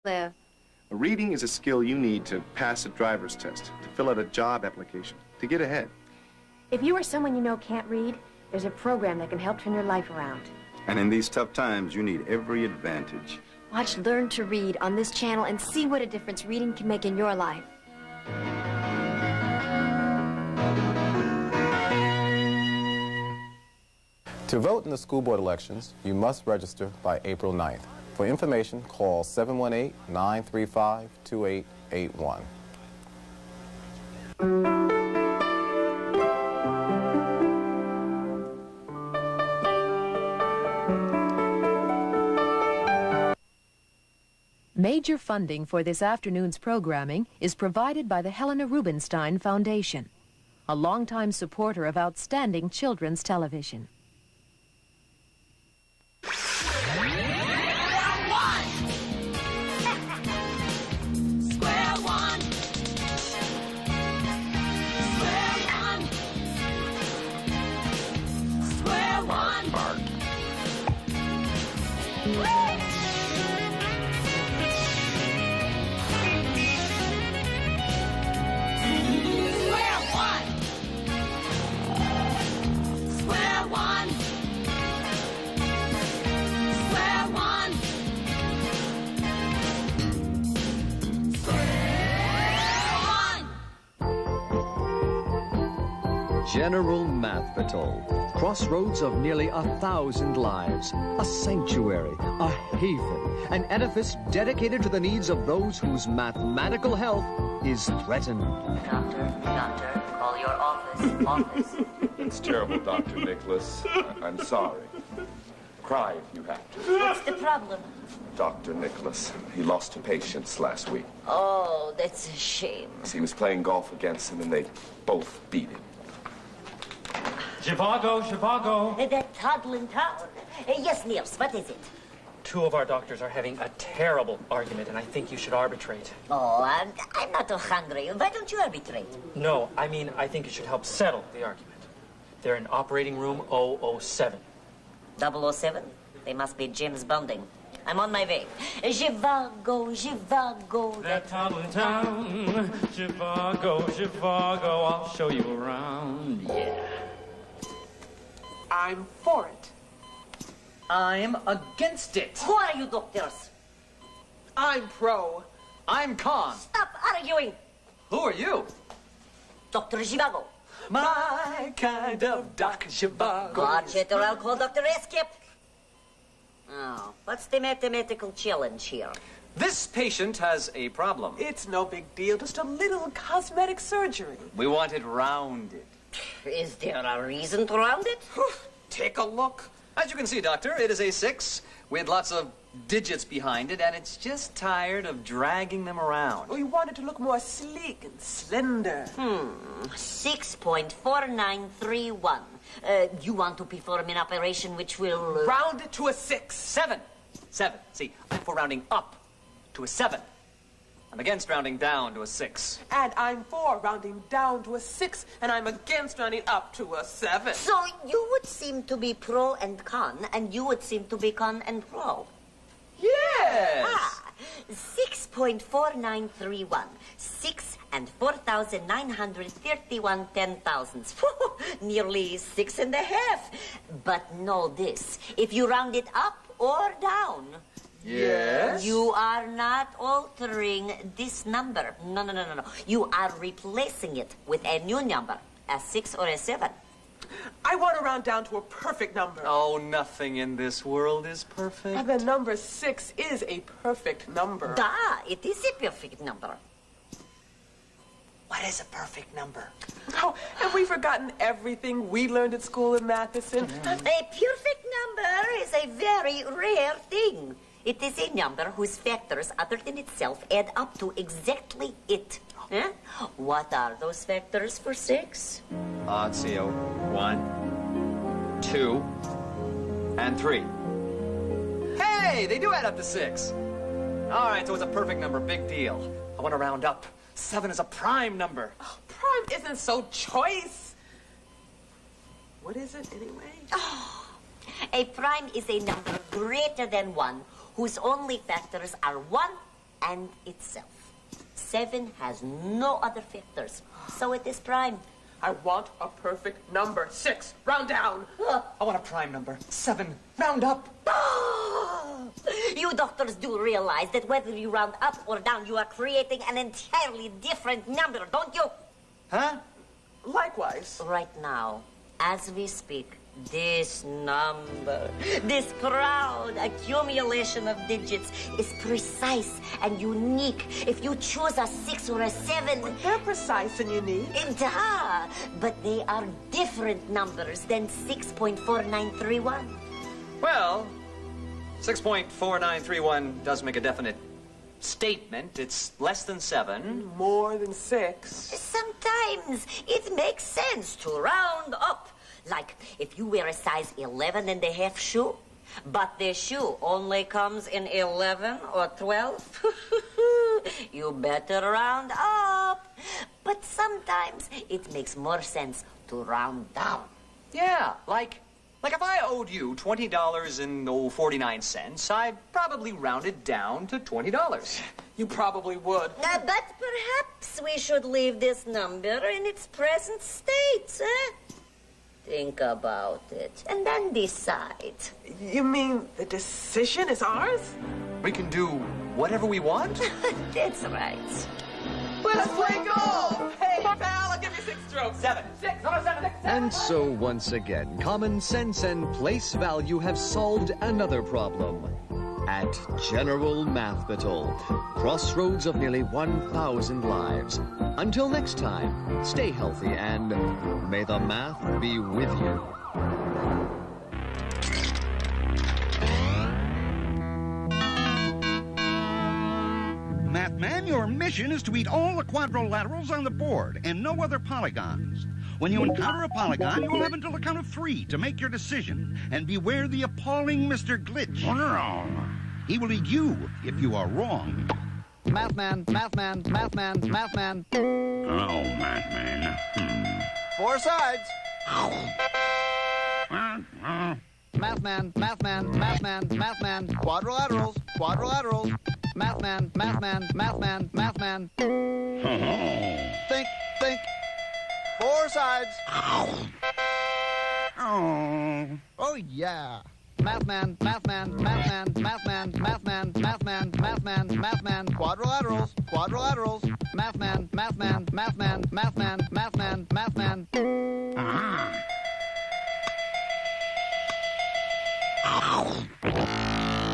live. Reading is a skill you need to pass a driver's test, to fill out a job application, to get ahead. If you or someone you know can't read, there's a program that can help turn your life around. And in these tough times, you need every advantage. Watch Learn to Read on this channel and see what a difference reading can make in your life. To vote in the school board elections, you must register by April 9th. For information, call 718-935-2881. Major funding for this afternoon's programming is provided by the Helena Rubinstein Foundation, a longtime supporter of outstanding children's television. General Mathpital, crossroads of nearly 1,000 lives, a sanctuary, a haven, an edifice dedicated to the needs of those whose mathematical health is threatened. Doctor, call your office. It's terrible, Dr. Nicholas. I'm sorry. Cry if you have to. What's the problem? Dr. Nicholas, he lost 2 patients last week. Oh, that's a shame. He was playing golf against him, and they both beat him. Zhivago. That toddling town. Yes, Niels, what is it? 2 of our doctors are having a terrible argument, and I think you should arbitrate. Oh, I'm not so hungry. Why don't you arbitrate? No, I mean, I think you should help settle the argument. They're in operating room 007. 007? They must be James Bonding. I'm on my way. Zhivago. That toddling town. Zhivago, I'll show you around. Yeah. I'm for it. I'm against it. Who are you doctors? I'm pro. I'm con. Stop arguing. Who are you? Dr. Zhivago. My kind of Dr. Zhivago. Watch it or I'll call Dr. Escape. Oh, what's the mathematical challenge here? This patient has a problem. It's no big deal, just a little cosmetic surgery. We want it rounded. Is there a reason to round it? Take a look. As you can see, Doctor, it is a 6 with lots of digits behind it, and it's just tired of dragging them around. We want it to look more sleek and slender. 6.4931. You want to perform an operation which will... Round it to a 6. 7. See, I'm for rounding up to a 7. I'm against rounding down to a 6. And I'm for rounding down to a 6, and I'm against rounding up to a 7. So you would seem to be pro and con, and you would seem to be con and pro. Yes! 6.4931. 6 and 4,931 ten-thousandths. Nearly 6.5. But know this, if you round it up or down... Yes? You are not altering this number. No. You are replacing it with a new number, a 6 or a 7. I want to round down to a perfect number. Oh, nothing in this world is perfect. And the number 6 is a perfect number. It is a perfect number. What is a perfect number? Oh, have we forgotten everything we learned at school in Matheson? A perfect number is a very rare thing. It is a number whose factors other than itself add up to exactly it. Huh? What are those factors for 6? Let's see, 1, 2, and 3. Hey, they do add up to 6. All right, so it's a perfect number, big deal. I want to round up. 7 is a prime number. Oh, prime isn't so choice. What is it anyway? Oh, a prime is a number greater than 1 whose only factors are 1 and itself. 7 has no other factors, so it is prime. I want a perfect number. 6, round down. I want a prime number. 7, round up. You doctors do realize that whether you round up or down, you are creating an entirely different number, don't you? Huh? Likewise. Right now, as we speak, this number, this proud accumulation of digits is precise and unique. If you choose a 6 or a 7... Well, they're precise and unique. Duh! But they are different numbers than 6.4931. Well, 6.4931 does make a definite statement. It's less than 7. More than 6. Sometimes it makes sense to round up. Like if you wear a size 11.5 shoe, but the shoe only comes in 11 or 12, you better round up. But sometimes it makes more sense to round down. Yeah, like if I owed you $20.49, I'd probably round it down to $20. You probably would. But perhaps we should leave this number in its present state, eh? Think about it, and then decide. You mean the decision is ours? We can do whatever we want? That's right. Let's play golf! Hey, pal, I'll give you 6 strokes. 7. 6, no, 7, 6, 7. And so, once again, common sense and place value have solved another problem. At General Mathpital, crossroads of nearly 1,000 lives. Until next time, stay healthy and may the math be with you. Mathman, your mission is to eat all the quadrilaterals on the board and no other polygons. When you encounter a polygon, you will have until the count of 3 to make your decision. And beware the appalling Mr. Glitch. He will eat you if you are wrong. Mathman. Oh, Mathman. 4 sides. Mathman. Quadrilaterals. Mathman. Think. 4 sides. Oh, yeah. Mathman. Quadrilaterals. Mathman.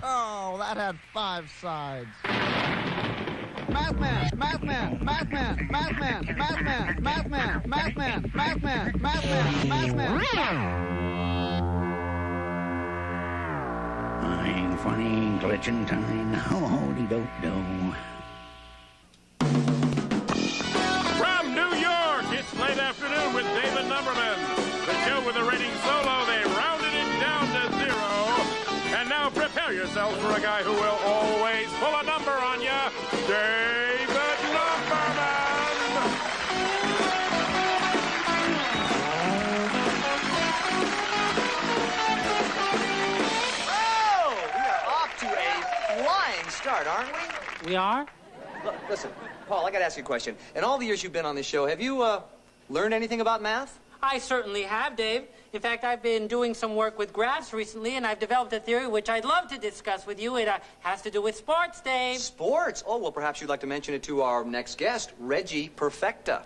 Oh, that had 5 sides. Mathman. Fine, funny, glitching time. Ho-ho-de-do-do. From New York, it's Late Afternoon with David Numberman. The show with a rating so low they rounded it down to 0. And now prepare yourselves for a guy who will always pull a number on you, David Numberman. Flying start, aren't we? We are? Look, listen, Paul, I gotta ask you a question. In all the years you've been on this show, have you, learned anything about math? I certainly have, Dave. In fact, I've been doing some work with graphs recently, and I've developed a theory which I'd love to discuss with you. It has to do with sports, Dave. Sports? Oh, well, perhaps you'd like to mention it to our next guest, Reggie Perfecta.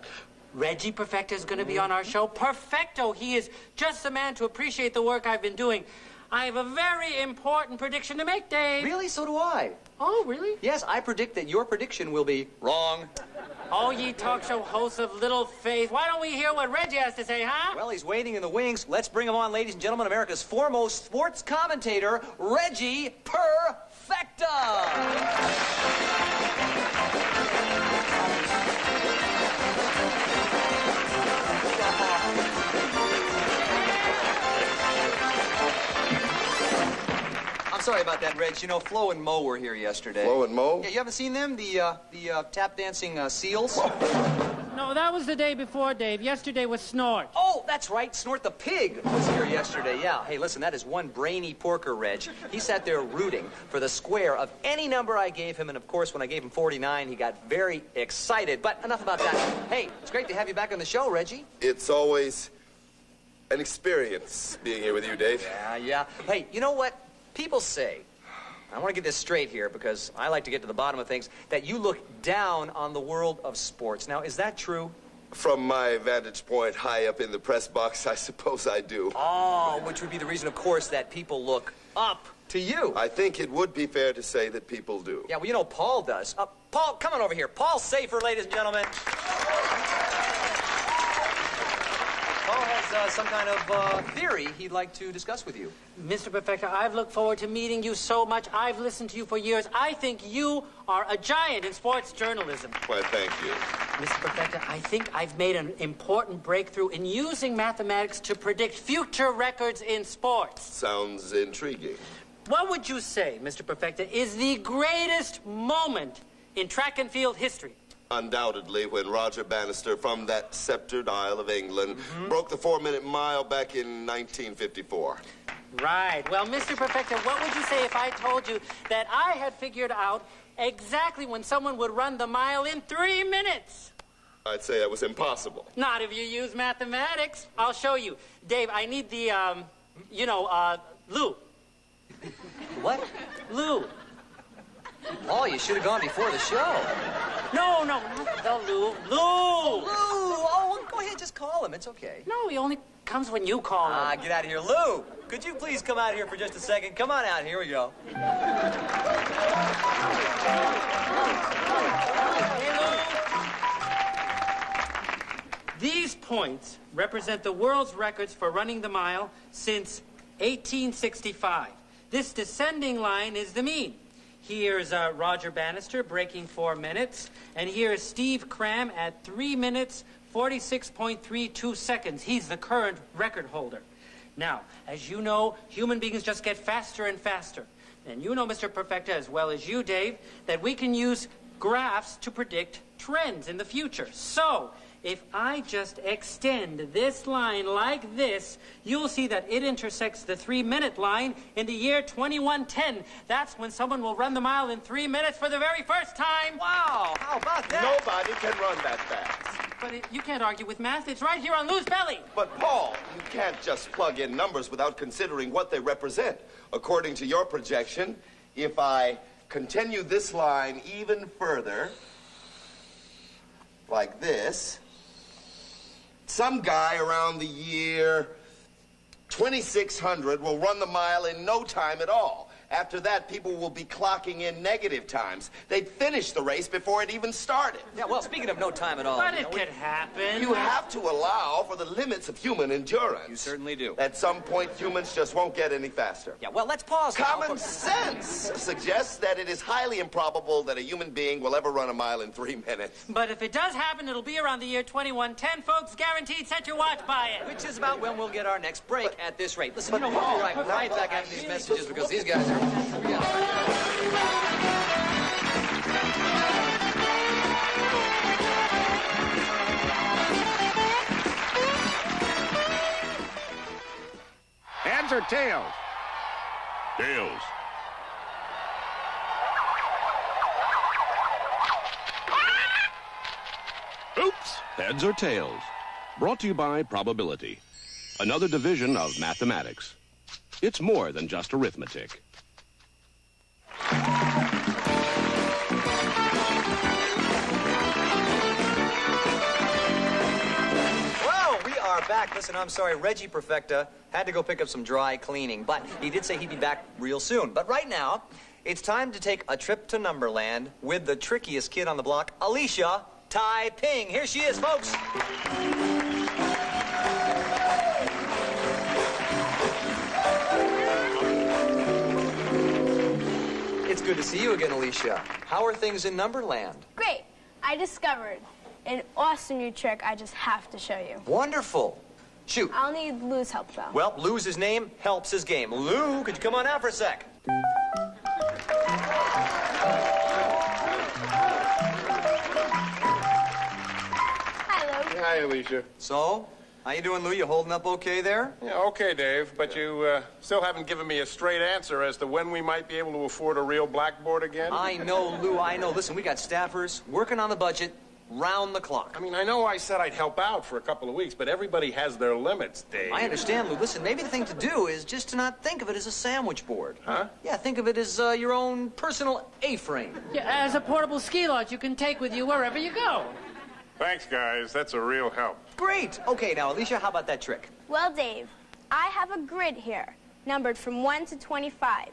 Reggie Perfecta is going to be on our show. Perfecto! He is just the man to appreciate the work I've been doing. I have a very important prediction to make, Dave. Really? So do I. Oh, really? Yes, I predict that your prediction will be wrong. Oh, ye talk show hosts of little faith. Why don't we hear what Reggie has to say, huh? Well, he's waiting in the wings. Let's bring him on, ladies and gentlemen, America's foremost sports commentator, Reggie Perfecta. I'm sorry about that, Reg. You know, Flo and Mo were here yesterday. Flo and Mo? Yeah, you haven't seen them? The tap dancing seals? No, that was the day before, Dave. Yesterday was Snort. Oh, that's right. Snort the pig was here yesterday, yeah. Hey, listen, that is one brainy porker, Reg. He sat there rooting for the square of any number I gave him, and of course, when I gave him 49, he got very excited. But enough about that. Hey, it's great to have you back on the show, Reggie. It's always an experience being here with you, Dave. Yeah. Hey, you know what? People say, I want to get this straight here because I like to get to the bottom of things, that you look down on the world of sports. Now, is that true? From my vantage point high up in the press box, I suppose I do. Oh, which would be the reason, of course, that people look up to you. I think it would be fair to say that people do. Yeah, well, you know, Paul does. Paul, come on over here. Paul Safer, ladies and gentlemen. Paul has some kind of theory he'd like to discuss with you. Mr. Perfecta, I've looked forward to meeting you so much. I've listened to you for years. I think you are a giant in sports journalism. Why, thank you. Mr. Perfecta, I think I've made an important breakthrough in using mathematics to predict future records in sports. Sounds intriguing. What would you say, Mr. Perfecta, is the greatest moment in track and field history? Undoubtedly, when Roger Bannister from that sceptered Isle of England broke the 4-minute mile back in 1954. Right. Well, Mr. Perfecta, what would you say if I told you that I had figured out exactly when someone would run the mile in 3 minutes? I'd say that was impossible. Not if you use mathematics. I'll show you. Dave, I need the, Lou. What? Lou. Oh, you should have gone before the show. No, not the Lou. Lou! Lou! Oh, go ahead, just call him. It's okay. No, he only comes when you call him. Get out of here. Lou, could you please come out here for just a second? Come on out. Here we go. Hey, Lou. These points represent the world's records for running the mile since 1865. This descending line is the mean. Here's Roger Bannister breaking 4 minutes, and here's Steve Cram at 3 minutes, 46.32 seconds. He's the current record holder. Now, as you know, human beings just get faster and faster. And you know, Mr. Perfecta, as well as you, Dave, that we can use graphs to predict trends in the future. So, if I just extend this line like this, you'll see that it intersects the 3-minute line in the year 2110. That's when someone will run the mile in 3 minutes for the very first time. Wow, how about that? Nobody can run that fast. But you can't argue with math. It's right here on Lou's belly. But, Paul, you can't just plug in numbers without considering what they represent. According to your projection, if I continue this line even further, like this, some guy around the year 2600 will run the mile in no time at all. After that, people will be clocking in negative times. They'd finish the race before it even started. Yeah, well, speaking of no time at all... But it could happen. You have to allow for the limits of human endurance. You certainly do. At some point, humans just won't get any faster. Yeah, well, let's pause now. Common sense suggests that it is highly improbable that a human being will ever run a mile in 3 minutes. But if it does happen, it'll be around the year 2110, folks. Guaranteed. Set your watch by it. Which is about when we'll get our next break at this rate. Listen, we'll be right back after these messages because these guys are... Heads or tails? Tails. Oops! Heads or tails? Brought to you by Probability, another division of mathematics. It's more than just arithmetic. Well, we are back. Listen, I'm sorry, Reggie Perfecta had to go pick up some dry cleaning, but he did say he'd be back real soon. But right now, it's time to take a trip to Numberland with the trickiest kid on the block, Alicia Tai Ping. Here she is, folks. It's good to see you again, Alicia. How are things in Numberland? Great. I discovered an awesome new trick I just have to show you. Wonderful. Shoot. I'll need Lou's help, though. Well, Lou's his name, helps his game. Lou, could you come on out for a sec? Hi, Hi, Alicia. So, how you doing, Lou? You holding up okay there? Yeah, okay, Dave, but you still haven't given me a straight answer as to when we might be able to afford a real blackboard again. I know, Lou, I know. Listen, we got staffers working on the budget round the clock. I mean, I know I said I'd help out for a couple of weeks, but everybody has their limits, Dave. I understand, Lou. Listen, maybe the thing to do is just to not think of it as a sandwich board. Huh? Yeah, think of it as your own personal A-frame. Yeah, as a portable ski lodge you can take with you wherever you go. Thanks, guys. That's a real help. Great. Okay, now, Alicia, how about that trick? Well, Dave, I have a grid here, numbered from 1 to 25.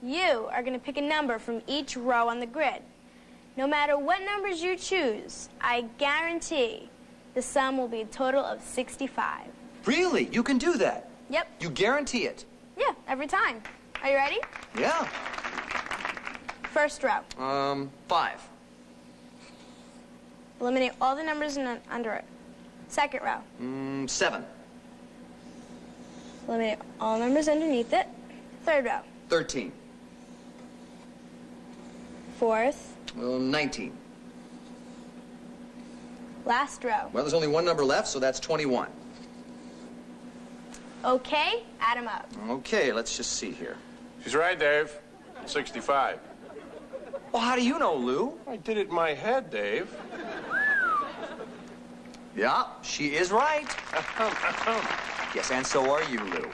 You are going to pick a number from each row on the grid. No matter what numbers you choose, I guarantee the sum will be a total of 65. Really? You can do that? Yep. You guarantee it? Yeah, every time. Are you ready? Yeah. First row. 5. Eliminate all the numbers under it. Second row. 7. Eliminate all numbers underneath it. Third row. 13. Fourth. 19. Last row. Well, there's only one number left, so that's 21. Okay, add them up. Okay, let's just see here. She's right, Dave. 65. Well, how do you know, Lou? I did it in my head, Dave. Yeah, she is right. Yes, and so are you, Lou.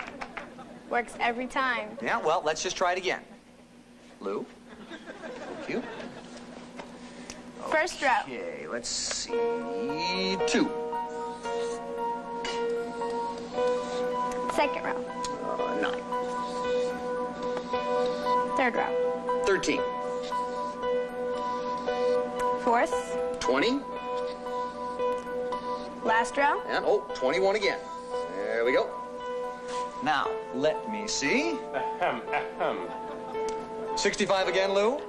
Works every time. Yeah, well, let's just try it again. Lou? Thank you. First row. Okay, let's see. 2. Second row. 9. Third row. 13. Fourth. 20. Last row. And, 21 again. There we go. Now, let me see. 65 again, Lou.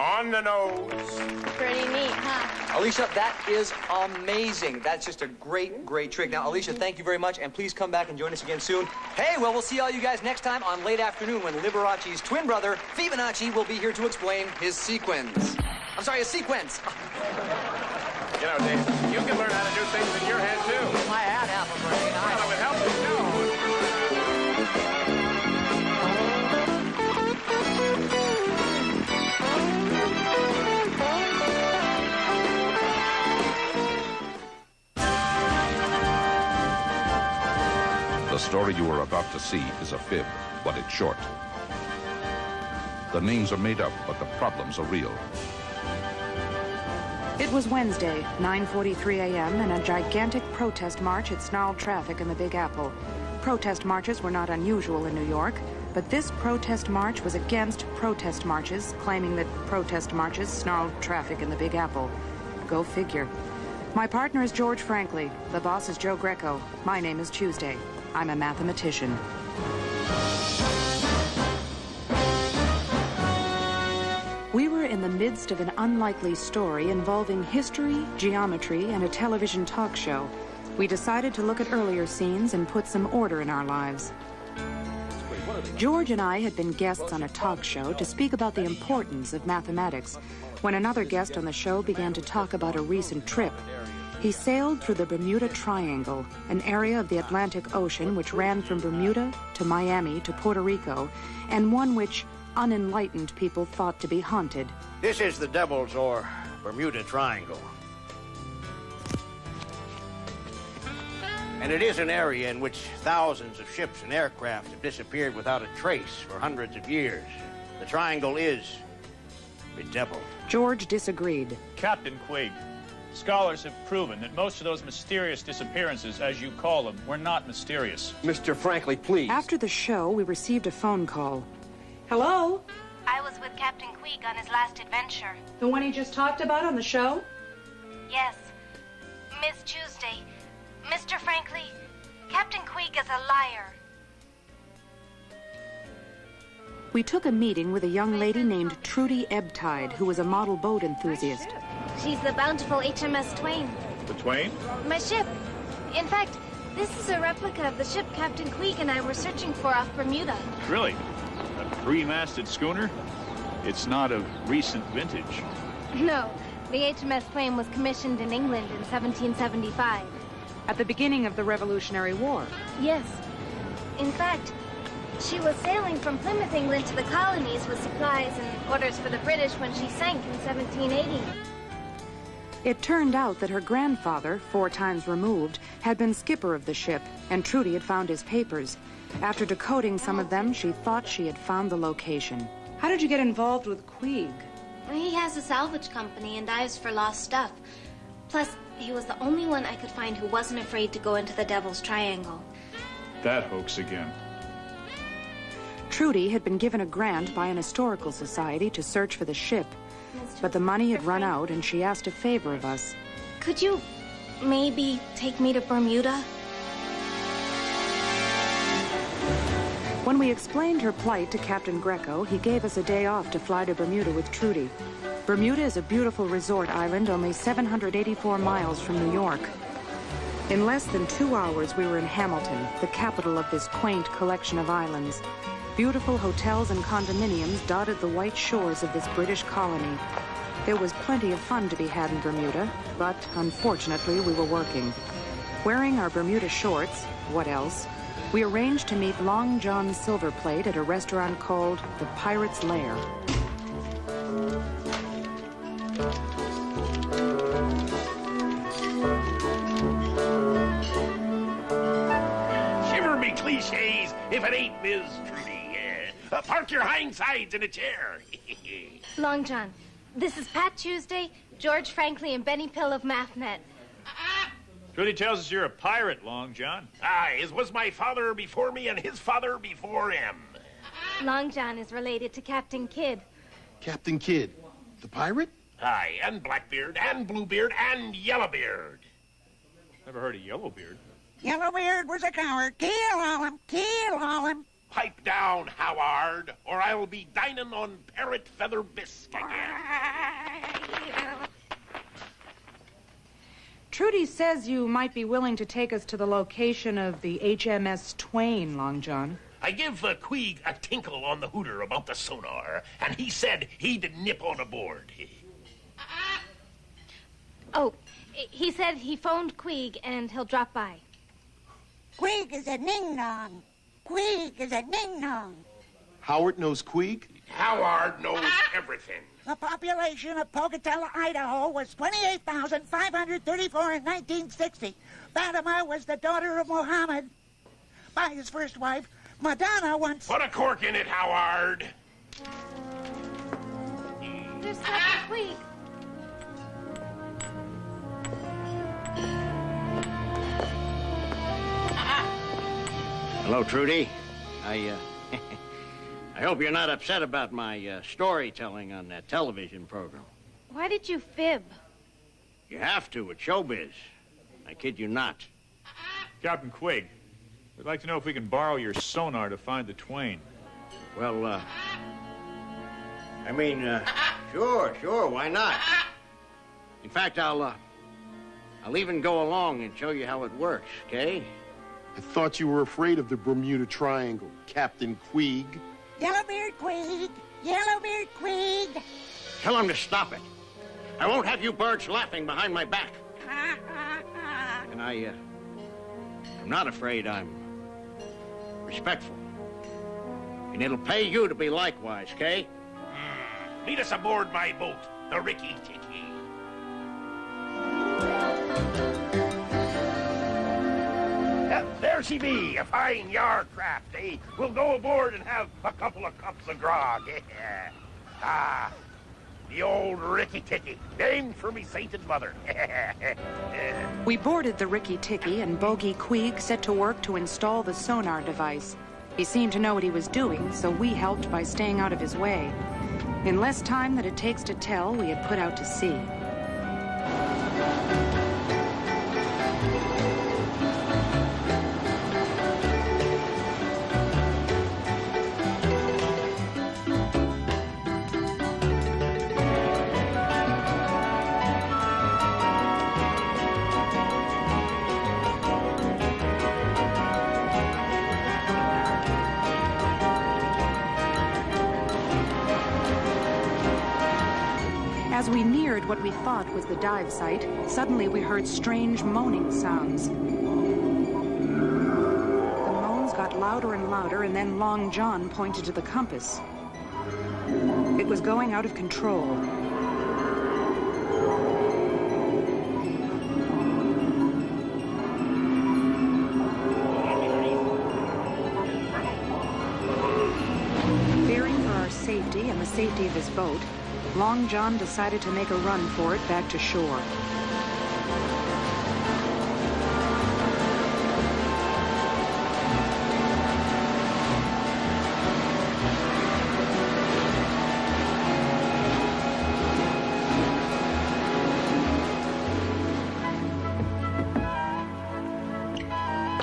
On the nose. Pretty neat, huh? Alicia, that is amazing. That's just a great, great trick. Now, Alicia, thank you very much, and please come back and join us again soon. Hey, well, we'll see all you guys next time on Late Afternoon when Liberace's twin brother, Fibonacci, will be here to explain his sequence. I'm sorry, his sequence. You know, Dave, you can learn how to do things in your head, too. I had half a brain. Well, if it helps you, know. The story you are about to see is a fib, but it's short. The names are made up, but the problems are real. It was Wednesday, 9:43 a.m., and a gigantic protest march had snarled traffic in the Big Apple. Protest marches were not unusual in New York, but this protest march was against protest marches, claiming that protest marches snarled traffic in the Big Apple. Go figure. My partner is George Franklin. The boss is Joe Greco. My name is Tuesday. I'm a mathematician. We were in the midst of an unlikely story involving history, geometry, and a television talk show. We decided to look at earlier scenes and put some order in our lives. George and I had been guests on a talk show to speak about the importance of mathematics when another guest on the show began to talk about a recent trip. He sailed through the Bermuda Triangle, an area of the Atlantic Ocean which ran from Bermuda to Miami to Puerto Rico, and one which unenlightened people thought to be haunted. This is the Devil's or Bermuda Triangle. And it is an area in which thousands of ships and aircraft have disappeared without a trace for hundreds of years. The triangle is bedeviled. George disagreed. Captain Quigg, scholars have proven that most of those mysterious disappearances, as you call them, were not mysterious. Mr. Franklin, please. After the show, we received a phone call. Hello? I was with Captain Quigg on his last adventure. The one he just talked about on the show? Yes. Miss Tuesday, Mr. Franklin, Captain Quigg is a liar. We took a meeting with a young lady named Trudy Ebbtide, who was a model boat enthusiast. She's the bountiful HMS Twain. The Twain? My ship. In fact, this is a replica of the ship Captain Quigg and I were searching for off Bermuda. Really? A three-masted schooner? It's not of recent vintage. No, the HMS Twain was commissioned in England in 1775. At the beginning of the Revolutionary War. Yes. In fact, she was sailing from Plymouth, England to the colonies with supplies and orders for the British when she sank in 1780. It turned out that her grandfather, 4 times removed, had been skipper of the ship, and Trudy had found his papers. After decoding some of them, she thought she had found the location. How did you get involved with Queeg? He has a salvage company and dives for lost stuff. Plus, he was the only one I could find who wasn't afraid to go into the Devil's Triangle. That hoax again. Trudy had been given a grant by an historical society to search for the ship, but the money had run out and she asked a favor of us. Could you maybe take me to Bermuda? When we explained her plight to Captain Greco, he gave us a day off to fly to Bermuda with Trudy. Bermuda is a beautiful resort island only 784 miles from New York. In less than 2 hours, we were in Hamilton, the capital of this quaint collection of islands. Beautiful hotels and condominiums dotted the white shores of this British colony. There was plenty of fun to be had in Bermuda, but unfortunately we were working. Wearing our Bermuda shorts, what else, we arranged to meet Long John Silverplate at a restaurant called the Pirate's Lair. Shiver me cliches if it ain't Ms. Trudy. Park your hindsides in a chair. Long John, this is Pat Tuesday, George Frankley, and Benny Pill of Mathnet. Trudy tells us you're a pirate, Long John. Aye, as was my father before me and his father before him. Long John is related to Captain Kidd. Captain Kidd, the pirate? Aye, and Blackbeard, and Bluebeard, and Yellowbeard. Never heard of Yellowbeard. Yellowbeard was a coward. Kill all him, kill all him. Pipe down, Howard, or I'll be dining on parrot feather bisque again. Trudy says you might be willing to take us to the location of the HMS Twain, Long John. I give Queeg a tinkle on the hooter about the sonar, and he said he'd nip on aboard. Oh, he said he phoned Queeg and he'll drop by. Queeg is a ning-nong. Queeg is a ning-nong. Howard knows Queeg? Howard knows everything. The population of Pocatello, Idaho was 28,534 in 1960. Fatima was the daughter of Muhammad. By his first wife, Madonna once... Put a cork in it, Howard. There's Captain Queeg. Hello, Trudy. I hope you're not upset about my storytelling on that television program. Why did you fib? You have to with showbiz. I kid you not. Captain Queeg, we'd like to know if we can borrow your sonar to find the Twain. Well, sure, why not? In fact, I'll even go along and show you how it works, okay? I thought you were afraid of the Bermuda Triangle, Captain Queeg. Yellowbeard Queeg! Yellowbeard Queeg! Tell him to stop it. I won't have you birds laughing behind my back. And I'm not afraid, I'm respectful. And it'll pay you to be likewise, okay? Meet us aboard my boat, the Ricky Tiki. There she be, a fine yar craft, eh? We'll go aboard and have a couple of cups of grog. The old Ricky Tiki, named for me sainted mother. We boarded the Ricky Tiki, and Bogey Queeg set to work to install the sonar device. He seemed to know what he was doing, so we helped by staying out of his way. In less time than it takes to tell, we had put out to sea. As we neared what we thought was the dive site, suddenly we heard strange moaning sounds. The moans got louder and louder, and then Long John pointed to the compass. It was going out of control. Fearing for our safety and the safety of his boat, Long John decided to make a run for it back to shore.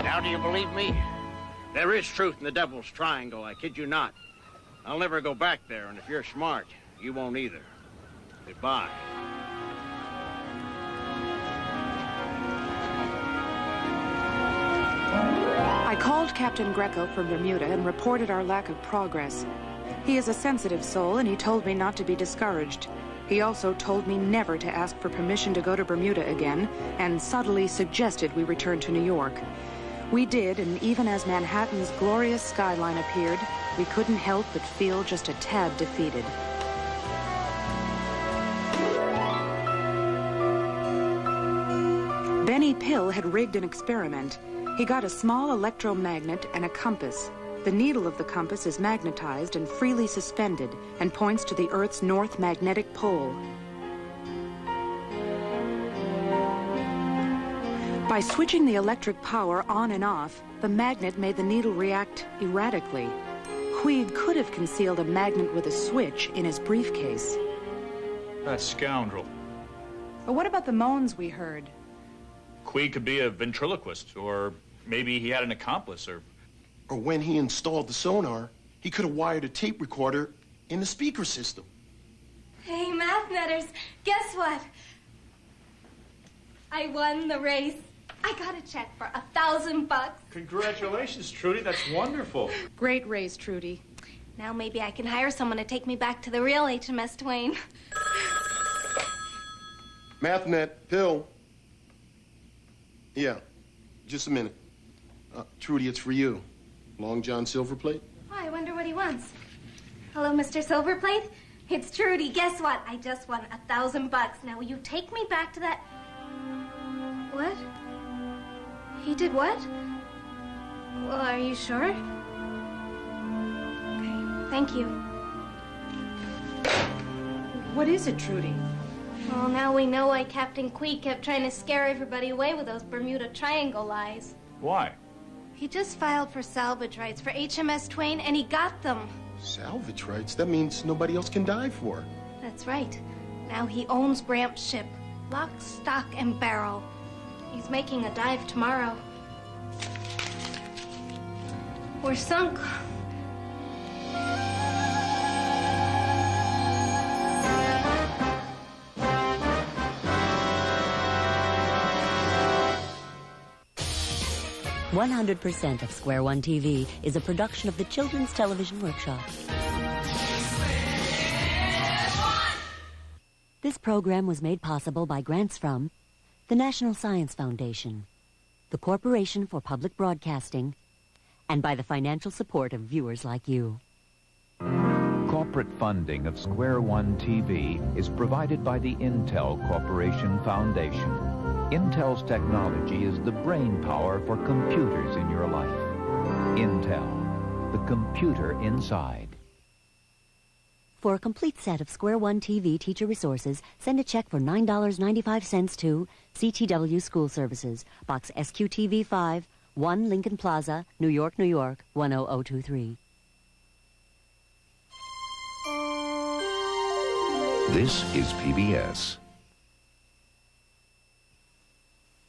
Now, do you believe me? There is truth in the Devil's Triangle, I kid you not. I'll never go back there, and if you're smart, you won't either. Goodbye. I called Captain Greco from Bermuda and reported our lack of progress. He is a sensitive soul, and he told me not to be discouraged. He also told me never to ask for permission to go to Bermuda again, and subtly suggested we return to New York. We did, and even as Manhattan's glorious skyline appeared, we couldn't help but feel just a tad defeated. Benny Pill had rigged an experiment. He got a small electromagnet and a compass. The needle of the compass is magnetized and freely suspended and points to the Earth's north magnetic pole. By switching the electric power on and off, the magnet made the needle react erratically. Queeg could have concealed a magnet with a switch in his briefcase. That scoundrel. But what about the moans we heard? Queeg could be a ventriloquist, or maybe he had an accomplice, or when he installed the sonar, he could have wired a tape recorder in the speaker system. Hey, Mathnetters, guess what? I won the race. I got a check for $1,000. Congratulations, Trudy. That's wonderful. Great race, Trudy. Now maybe I can hire someone to take me back to the real HMS Twain. Mathnet, Pill. Yeah, just a minute. Trudy, it's for you. Long John Silverplate? Oh, I wonder what he wants. Hello, Mr. Silverplate? It's Trudy. Guess what? I just won $1,000. Now, will you take me back to that... What? He did what? Well, are you sure? Okay, thank you. What is it, Trudy? Well, now we know why Captain Queeg kept trying to scare everybody away with those Bermuda Triangle lies. Why? He just filed for salvage rights for HMS Twain, and he got them. Salvage rights? That means nobody else can dive for. That's right. Now he owns Bramp's ship. Lock, stock, and barrel. He's making a dive tomorrow. We're sunk. "100% of Square One TV is a production of the Children's Television Workshop. This program was made possible by grants from the National Science Foundation, the Corporation for Public Broadcasting, and by the financial support of viewers like you. Corporate funding of Square One TV is provided by the Intel Corporation Foundation. Intel's technology is the brain power for computers in your life. Intel, the computer inside. For a complete set of Square One TV teacher resources, send a check for $9.95 to CTW School Services, Box SQTV 5, 1 Lincoln Plaza, New York, New York, 10023. This is PBS.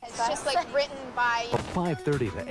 It's just like written by... 5:30 to 8.